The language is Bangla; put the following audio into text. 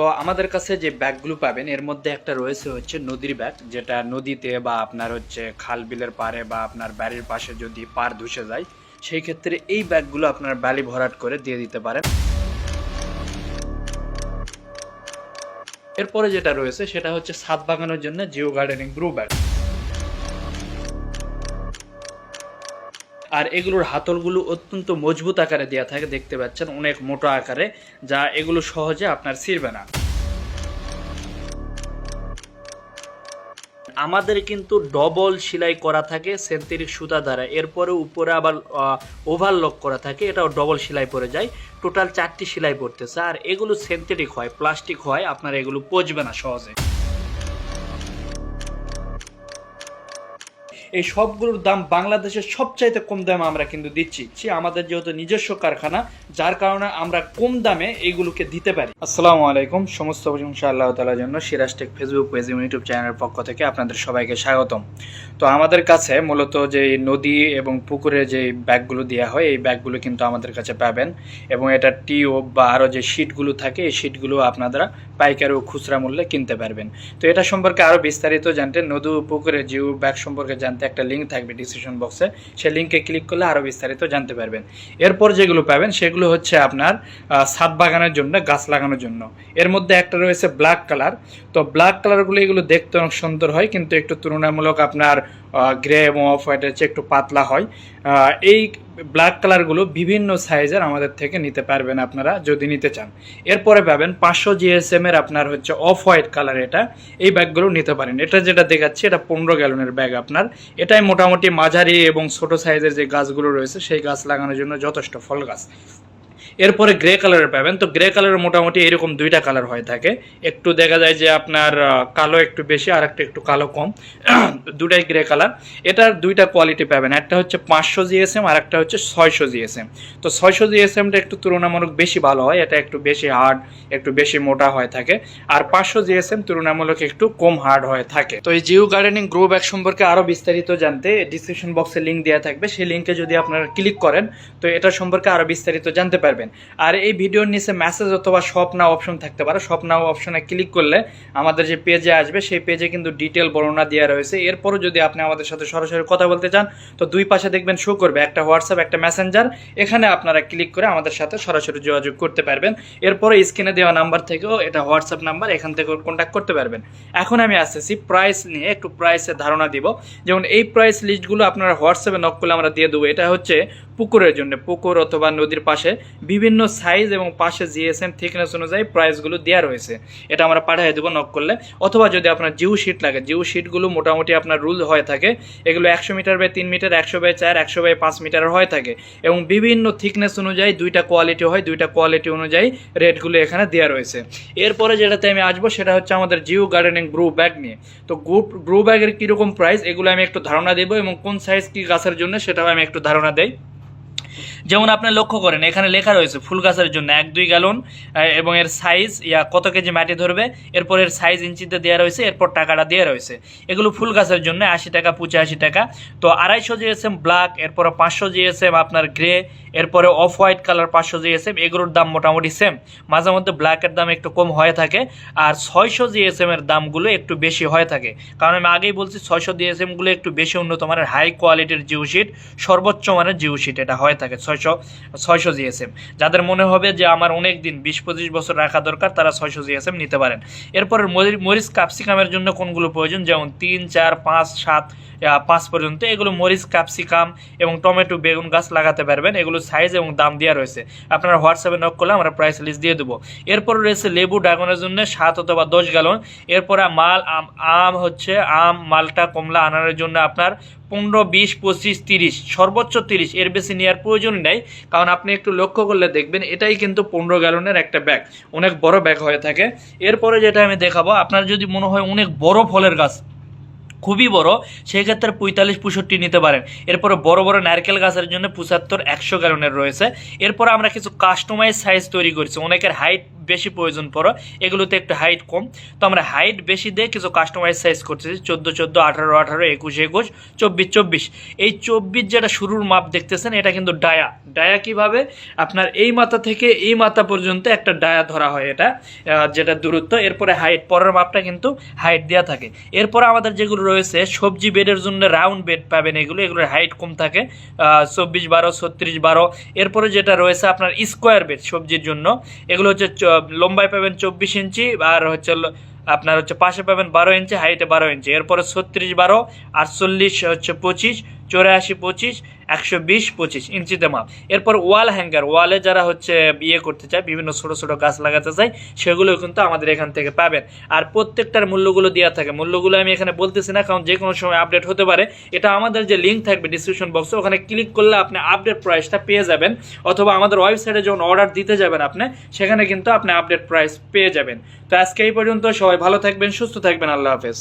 তো আমাদের কাছে যে ব্যাগগুলো পাবেন এর মধ্যে একটা রয়েছে হচ্ছে নদীর ব্যাগ, যেটা নদীতে বা আপনার হচ্ছে খাল বিলের পাড়ে বা আপনার বাড়ির পাশে যদি পার ধসে যায় সেই ক্ষেত্রে এই ব্যাগগুলো আপনার বালি ভরাট করে দিয়ে দিতে পারেন। এরপরে যেটা রয়েছে সেটা হচ্ছে ছাদ বাগানোর জন্য জিও গার্ডেনিং গ্রো ব্যাগ। আর এগুলোর হাতলগুলো অত্যন্ত মজবুত আকারে দেওয়া থাকে, দেখতে পাচ্ছেন অনেক মোটা আকারে, যা এগুলো সহজে আপনার ছিঁড়বে না। আমাদের কিন্তু ডবল সেলাই করা থাকে সেন্থেটিক সুতা দ্বারা, এরপরে উপরে আবার ওভারলক করা থাকে, এটাও ডবল সেলাই পড়ে যায়। টোটাল 4টি সেলাই পড়তেছে। আর এগুলো সেন্থেটিক হয়, প্লাস্টিক হয়, আপনার এগুলো পচবে না সহজে। এই সবগুলোর দাম বাংলাদেশের সবচাইতে কম দামে আমরা কিন্তু দিচ্ছি, আমাদের যেহেতু নিজস্ব কারখানা, যার কারণে আমরা কম দামে এইগুলোকে দিতে পারি। আসসালামু আলাইকুম, সমস্ত প্রশংসা আল্লাহ তাআলার জন্য। সিরাজ টেক ফেসবুক পেজ এবং ইউটিউব চ্যানেলের পক্ষ থেকে আপনাদের সবাইকে স্বাগতম। তো আমাদের কাছে মূলত যে নদী এবং পুকুরে যে ব্যাগগুলো দেওয়া হয় এই ব্যাগগুলো কিন্তু আমাদের কাছে পাবেন, এবং এটা টিও বা আরও যে শিটগুলো থাকে এই শিটগুলো আপনারা পাইকারি ও খুচরা মূল্যে কিনতে পারবেন। তো এটা সম্পর্কে আরও বিস্তারিত জানতে নদী ও পুকুরে জিও ব্যাগ সম্পর্কে জানতে একটা লিঙ্ক থাকবে ডিসক্রিপশন বক্সে, সেই লিঙ্কে ক্লিক করলে আরও বিস্তারিত জানতে পারবেন। এরপর যেগুলো পাবেন সেগুলো হচ্ছে আপনার ছাদ বাগানের জন্য, গাছ লাগানোর জন্য। এর মধ্যে একটা রয়েছে ব্ল্যাক কালার। তো ব্ল্যাক কালারগুলো এগুলো দেখতে অনেক সুন্দর হয়, কিন্তু একটু তুলনামূলক আপনার গ্রে এবং অফ হোয়াইটের চেয়ে একটু পাতলা হয়। এই ব্ল্যাক কালারগুলো বিভিন্ন সাইজের আমাদের থেকে নিতে পারবেন আপনারা যদি নিতে চান। এরপরে পাবেন 500 GSM এর আপনার হচ্ছে অফ হোয়াইট কালার, এটা এই ব্যাগগুলো নিতে পারেন। এটা যেটা দেখাচ্ছি এটা 15 গ্যালনের ব্যাগ আপনার। এটাই মোটামুটি মাঝারি এবং ছোট সাইজের যে গাছগুলো রয়েছে সেই গাছ লাগানোর জন্য যথেষ্ট, ফল গাছ। এরপরে গ্রে কালারের পাবেন। তো গ্রে কালারের মোটামুটি এরকম দুইটা কালার হয়ে থাকে, একটু দেখা যায় যে আপনার কালো একটু বেশি আর একটা একটু কালো কম, দুটাই গ্রে কালার। এটার দুইটা কোয়ালিটি পাবেন, একটা হচ্ছে 500 GSM আর একটা হচ্ছে 600 GSM। তো 600 GSMটা একটু তুলনামূলক বেশি ভালো হয়, এটা একটু বেশি হার্ড, একটু বেশি মোটা হয়ে থাকে। আর 500 GSM তুলনামূলক একটু কম হার্ড হয়ে থাকে। তো এই জিও গার্ডেনিং গ্রো ব্যাগ সম্পর্কে আরও বিস্তারিত জানতে ডিসক্রিপশন বক্সে লিঙ্ক দেওয়া থাকবে, সেই লিঙ্কে যদি আপনারা ক্লিক করেন তো এটা সম্পর্কে আরও বিস্তারিত জানতে পারবেন। আর এই ভিডিওর নিচে মেসেজ অথবা শপ নাও অপশন থাকতে পারে, শপ নাও অপশনে ক্লিক করলে আমাদের যে পেজে আসবে সেই পেজে কিন্তু ডিটেল বর্ণনা দেওয়া রয়েছে। এরপরও যদি আপনি আমাদের সাথে সরাসরি কথা বলতে চান তো দুই পাশে দেখবেন শো করবে একটা হোয়াটসঅ্যাপ, একটা মেসেঞ্জার, এখানে আপনারা ক্লিক করে আমাদের সাথে সরাসরি যোগাযোগ করতে পারবেন। এরপরে স্ক্রিনে দেওয়া নাম্বার থেকেও, এটা হোয়াটসঅ্যাপ নাম্বার, এখান থেকে কন্ট্যাক্ট করতে পারবেন। এখন আমি আসতেছি প্রাইস নিয়ে, একটু প্রাইসের ধারণা দিব। যেমন এই প্রাইস লিস্টগুলো আপনারা হোয়াটসঅ্যাপে নক করলে আমরা দিয়ে দেবো। এটা হচ্ছে পুকুরের জন্য, পুকুর অথবা নদীর পাশে বিভিন্ন সাইজ এবং পাশে জিএসএম থিকনেস অনুযায়ী প্রাইসগুলো দেওয়া রয়েছে, এটা আমরা পাঠিয়ে দেবো নক করলে। অথবা যদি আপনার জিও শিট লাগে, জিও শিটগুলো মোটামুটি আপনার রুল হয়ে থাকে, এগুলো 100 metre by 3 metre, 100 by 4, 100 by 5 মিটারের হয়ে থাকে, এবং বিভিন্ন থিকনেস অনুযায়ী দুইটা কোয়ালিটি হয়, দুইটা কোয়ালিটি অনুযায়ী রেটগুলো এখানে দেওয়া রয়েছে। এরপরে যেটাতে আমি আসবো সেটা হচ্ছে আমাদের জিও গার্ডেনিং গ্রো ব্যাগ নিয়ে। তো গ্রো ব্যাগের কীরকম প্রাইস এগুলো আমি একটু ধারণা দেবো, এবং কোন সাইজ কী গাছের জন্য সেটাও আমি একটু ধারণা দেই। যেমন আপনি লক্ষ্য করেন এখানে লেখা রয়েছে ফুল গাছের জন্য 1-2 গ্যালন, এবং এর সাইজ কত কেজি মাটি ধরবে, এরপর এর সাইজ ইঞ্চিতে দেওয়া রয়েছে, এরপর টাকাটা দেওয়া রয়েছে। এগুলো ফুল গাছের জন্য 80 টাকা, 85 টাকা। তো 250 GSM ব্ল্যাক, এরপরে 500 GSM আপনার গ্রে, এরপরে অফ হোয়াইট কালার 500 GSM, এগুলোর দাম মোটামুটি সেম, মাঝে মধ্যে ব্ল্যাকের দাম একটু কম হয়ে থাকে। আর 600 GSM এর দামগুলো একটু বেশি হয়ে থাকে, কারণ আমি আগেই বলছি 600 GSMগুলো একটু বেশি উন্নত মানের হাই কোয়ালিটির জিও শিট, সর্বোচ্চ মানের জিও শিট এটা হয়ে থাকে 600 GSM। যাদের মনে হবে যে আমার অনেক দিন 20-25 বছর রাখা দরকার তারা 600 GSM নিতে পারেন। এরপরে মরিচ ক্যাপসিকামের জন্য কোনগুলো প্রয়োজন, যেমন 3, 4, 5, 7, 5 পর্যন্ত এগুলো মরিচ ক্যাপসিকাম এবং টমেটো বেগুন গাছ লাগাতে পারবেন। এগুলো সাইজ এবং দাম দেওয়া রয়েছে, আপনারা হোয়াটসঅ্যাপে নক করলে আমরা প্রাইস লিস্ট দিয়ে দেবো। এরপরে রয়েছে লেবু ড্রাগনের জন্য 7 অথবা 10 গ্যালন। এরপরে আম হচ্ছে আম, মালটা, কমলা, আনারের জন্য আপনার 15, 20, 25, 30, সর্বোচ্চ 30, এর বেশি নেওয়ার প্রয়োজন নেই, কারণ আপনি একটু লক্ষ্য করলে দেখবেন এটাই কিন্তু 15 গ্যালনের একটা ব্যাগ, অনেক বড় ব্যাগ হয়ে থাকে। এরপরে যেটা আমি দেখাবো, আপনার যদি মনে হয় অনেক বড় ফলের গাছ, খুবই বড়, সেই ক্ষেত্রে 45-65 নিতে পারেন। এরপরে বড় বড় নারকেল গাছের জন্য 75-100 গ্যালনের রয়েছে। এরপরে আমরা কিছু কাস্টমাইজ সাইজ তৈরি করেছি, অনেকের হাইট বেশি প্রয়োজন পড়ো, এগুলোতে একটু হাইট কম, তো আমরা হাইট বেশি দিয়ে কিছু কাস্টমাইজ সাইজ করতেছি 14 14, 18 18, 21 21, 24 24। এই 24 যেটা শুরুর মাপ দেখতেছেন এটা কিন্তু ডায়া কিভাবে আপনার এই মাথা থেকে এই মাথা পর্যন্ত একটা ডায়া ধরা হয়, এটা যেটা দূরত্ব। এরপরে হাইট, পরের মাপটা কিন্তু হাইট দেওয়া থাকে। এরপরে আমাদের যেগুলো রয়েছে সবজি বেডের জন্য রাউন্ড বেড পাবেন, এগুলোর হাইট কম থাকে 24 12, 36 12। এরপরে যেটা রয়েছে আপনার স্কোয়ার বেড সবজির জন্য, এগুলো হচ্ছে লম্বায় পাবেন 24 ইঞ্চি, আর হচ্ছে আপনার হচ্ছে পাশে পাবেন 12 ইঞ্চি, হাইটে 12 ইঞ্চি। এরপরে 36 12, 48 হচ্ছে 25, 84 25, 120 25 ইঞ্চিতে মাপ। এরপর ওয়াল হ্যাঙ্গার, ওয়ালে যারা হচ্ছে বিয়ে করতে চায়, বিভিন্ন ছোট ছোট গাছ লাগাতে চায়, সেগুলো কিন্তু আমাদের এখান থেকে পাবেন। আর প্রত্যেকটার মূল্যগুলো দেওয়া থাকে, মূল্যগুলো আমি এখানে বলতেছি না, কারণ যে কোনো সময় আপডেট হতে পারে। এটা আমাদের যে লিঙ্ক থাকবে ডিসক্রিপশন বক্সে, ওখানে ক্লিক করলে আপনি আপডেট প্রাইসটা পেয়ে যাবেন, অথবা আমাদের ওয়েবসাইটে যখন অর্ডার দিতে যাবেন আপনি, সেখানে কিন্তু আপনি আপডেট প্রাইস পেয়ে যাবেন। তো আজকে এই পর্যন্ত, সবাই ভালো থাকবেন, সুস্থ থাকবেন, আল্লাহ হাফেজ।